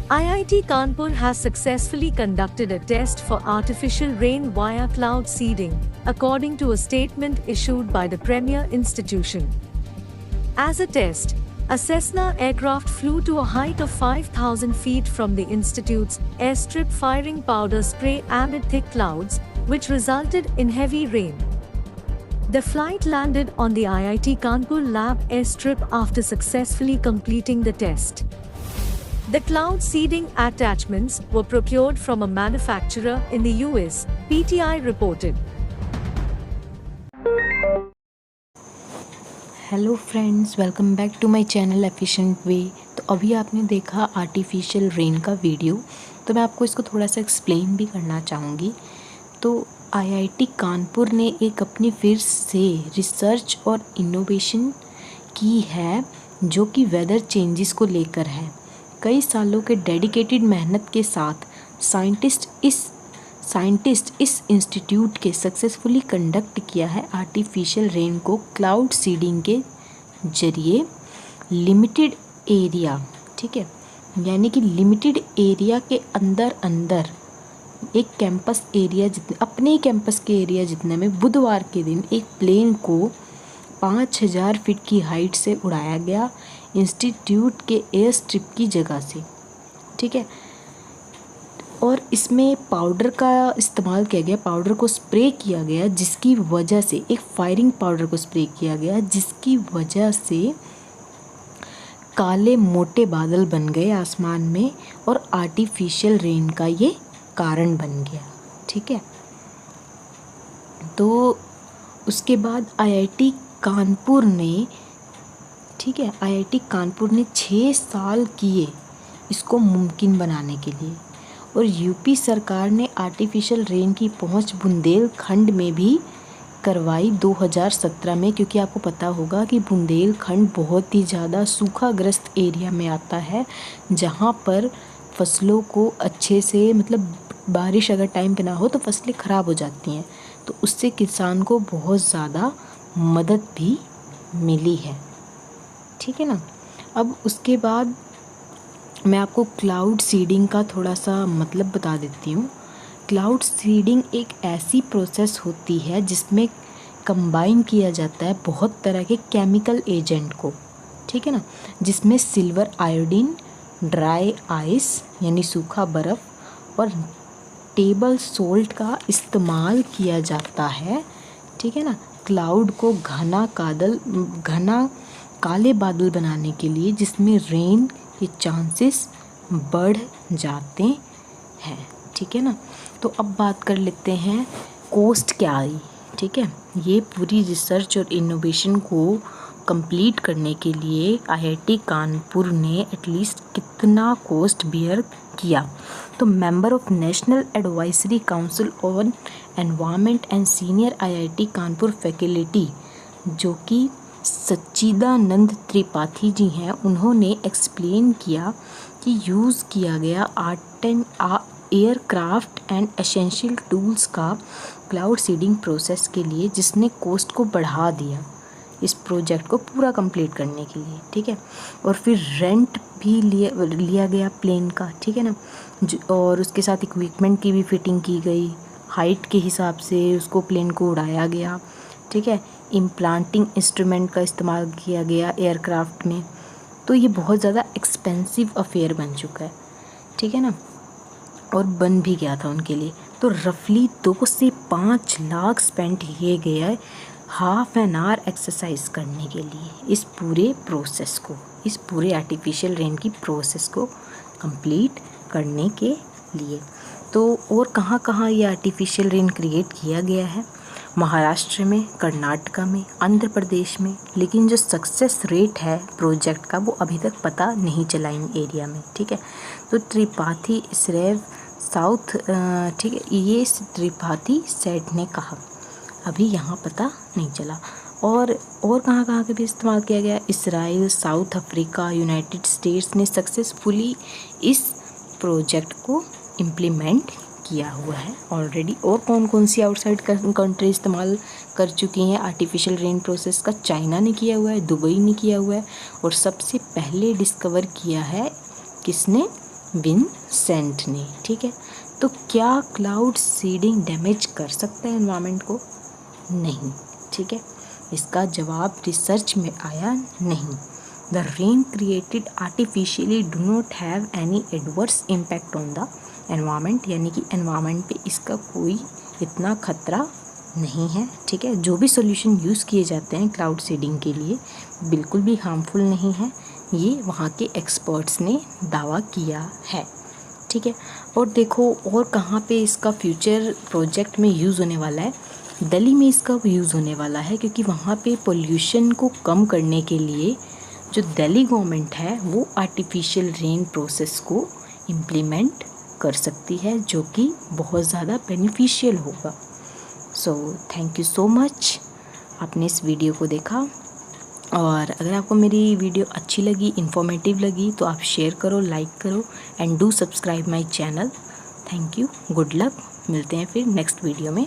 IIT Kanpur has successfully conducted a test for artificial rain via cloud seeding, according to a statement issued by the premier institution. As a test, a Cessna aircraft flew to a height of 5,000 feet from the institute's airstrip, firing powder spray amid thick clouds, which resulted in heavy rain. The flight landed on the IIT Kanpur lab airstrip after successfully completing the test. The cloud seeding attachments were procured from a manufacturer in the US, PTI reported. Hello friends, welcome back to my channel efficient way. तो अभी आपने देखा artificial rain का video, तो मैं आपको इसको थोड़ा सा एक्सप्लेन भी करना चाहूँगी। तो आईआईटी कानपुर ने एक अपनी फिर से रिसर्च और इनोवेशन की है, जो कि वेदर चेंजेस को लेकर है। कई सालों के डेडिकेटेड मेहनत के साथ साइंटिस्ट इस इंस्टीट्यूट के सक्सेसफुली कंडक्ट किया है आर्टिफिशियल रेन को क्लाउड सीडिंग के जरिए लिमिटेड एरिया, ठीक है, यानी कि लिमिटेड एरिया के अंदर एक कैंपस एरिया जितने अपने ही कैंपस के एरिया जितने में बुधवार के दिन एक प्लेन को 5,000 फीट की हाइट से उड़ाया गया इंस्टीट्यूट के एयर स्ट्रिप की जगह से, ठीक है। और इसमें पाउडर का इस्तेमाल किया गया, पाउडर को स्प्रे किया गया, जिसकी वजह से एक फायरिंग पाउडर को स्प्रे किया गया, जिसकी वजह से काले मोटे बादल बन गए आसमान में और आर्टिफिशियल रेन का ये कारण बन गया, ठीक है। तो उसके बाद आईआईटी कानपुर ने, ठीक है, आईआईटी कानपुर ने 6 साल किए इसको मुमकिन बनाने के लिए, और यूपी सरकार ने आर्टिफिशियल रेन की पहुंच बुंदेलखंड में भी करवाई 2017 में, क्योंकि आपको पता होगा कि बुंदेलखंड बहुत ही ज़्यादा सूखाग्रस्त एरिया में आता है, जहां पर फसलों को अच्छे से, मतलब बारिश अगर टाइम पे ना हो तो फसलें ख़राब हो जाती हैं। तो उससे किसान को बहुत ज़्यादा मदद भी मिली है, ठीक है ना। अब उसके बाद मैं आपको क्लाउड सीडिंग का थोड़ा सा मतलब बता देती हूँ। क्लाउड सीडिंग एक ऐसी प्रोसेस होती है जिसमें कंबाइन किया जाता है बहुत तरह के केमिकल एजेंट को, ठीक है ना, जिसमें सिल्वर आयोडीन, ड्राई आइस यानी सूखा बर्फ़ और टेबल सोल्ट का इस्तेमाल किया जाता है, ठीक है ना, क्लाउड को घना काले बादल बनाने के लिए, जिसमें रेन के चांसेस बढ़ जाते हैं, ठीक है ना। तो अब बात कर लेते हैं कॉस्ट क्या आई, ठीक है। ये पूरी रिसर्च और इनोवेशन को कंप्लीट करने के लिए आईआईटी कानपुर ने एटलीस्ट कितना कॉस्ट बियर किया। तो member of national advisory council on environment and senior IIT Kanpur faculty, जो कि सच्चिदानंद त्रिपाठी जी हैं, उन्होंने एक्सप्लेन किया कि यूज़ किया गया एयरक्राफ्ट एंड एसेंशियल टूल्स का क्लाउड सीडिंग प्रोसेस के लिए, जिसने कॉस्ट को बढ़ा दिया इस प्रोजेक्ट को पूरा कंप्लीट करने के लिए, ठीक है। और फिर रेंट भी लिया गया प्लेन का, ठीक है ना, और उसके साथ इक्विपमेंट की भी फिटिंग की गई, हाइट के हिसाब से उसको प्लेन को उड़ाया गया, ठीक है। इम्प्लांटिंग इंस्ट्रूमेंट का इस्तेमाल किया गया एयरक्राफ्ट में। तो ये बहुत ज़्यादा एक्सपेंसिव अफेयर बन चुका है, ठीक है ना, और बन भी गया था उनके लिए। तो रफली 2 से 5 लाख स्पेंड किए गए है हाफ एन आवर एक्सरसाइज करने के लिए इस पूरे प्रोसेस को, इस पूरे आर्टिफिशियल रेन की प्रोसेस को कंप्लीट करने के लिए। तो और कहाँ कहाँ ये आर्टिफिशियल रेन क्रिएट किया गया है? महाराष्ट्र में, कर्नाटका में, आंध्र प्रदेश में, लेकिन जो सक्सेस रेट है प्रोजेक्ट का वो अभी तक पता नहीं चला इन एरिया में, ठीक है। तो त्रिपाठी इसरेव साउथ, ठीक है, ये त्रिपाठी सेट ने कहा, अभी यहाँ पता नहीं चला। और कहाँ कहाँ के भी इस्तेमाल किया गया? Israel, south Africa, United states ने सक्सेसफुली इस प्रोजेक्ट को इम्प्लीमेंट किया हुआ है ऑलरेडी। और कौन कौन सी आउटसाइड कंट्री इस्तेमाल कर चुकी हैं आर्टिफिशियल रेन प्रोसेस का? चाइना ने किया हुआ है, दुबई ने किया हुआ है, और सबसे पहले डिस्कवर किया है किसने? विंसेंट ने। ठीक है, तो क्या क्लाउड सीडिंग डैमेज कर सकता है एनवायरनमेंट को? नहीं। ठीक है, इसका जवाब रिसर्च में आया नहीं। The rain created artificially do not have any adverse impact on the environment, यानी कि एनवायरनमेंट पे इसका कोई इतना खतरा नहीं है। ठीक है, जो भी सॉल्यूशन यूज़ किए जाते हैं क्लाउड सीडिंग के लिए बिल्कुल भी हार्मफुल नहीं है, ये वहाँ के एक्सपर्ट्स ने दावा किया है। ठीक है, और देखो और कहाँ पे इसका फ्यूचर प्रोजेक्ट में यूज़ होने वाला है। दिल्ली में इसका यूज़ होने वाला है, क्योंकि वहाँ पे पोल्यूशन को कम करने के लिए जो दिल्ली गवर्नमेंट है वो आर्टिफिशियल रेन प्रोसेस को इम्प्लीमेंट कर सकती है, जो कि बहुत ज़्यादा बेनिफिशियल होगा। So thank you so much, आपने इस वीडियो को देखा। और अगर आपको मेरी वीडियो अच्छी लगी, इन्फॉर्मेटिव लगी, तो आप शेयर करो, लाइक करो and do subscribe my channel. Thank you, good luck, मिलते हैं फिर नेक्स्ट वीडियो में।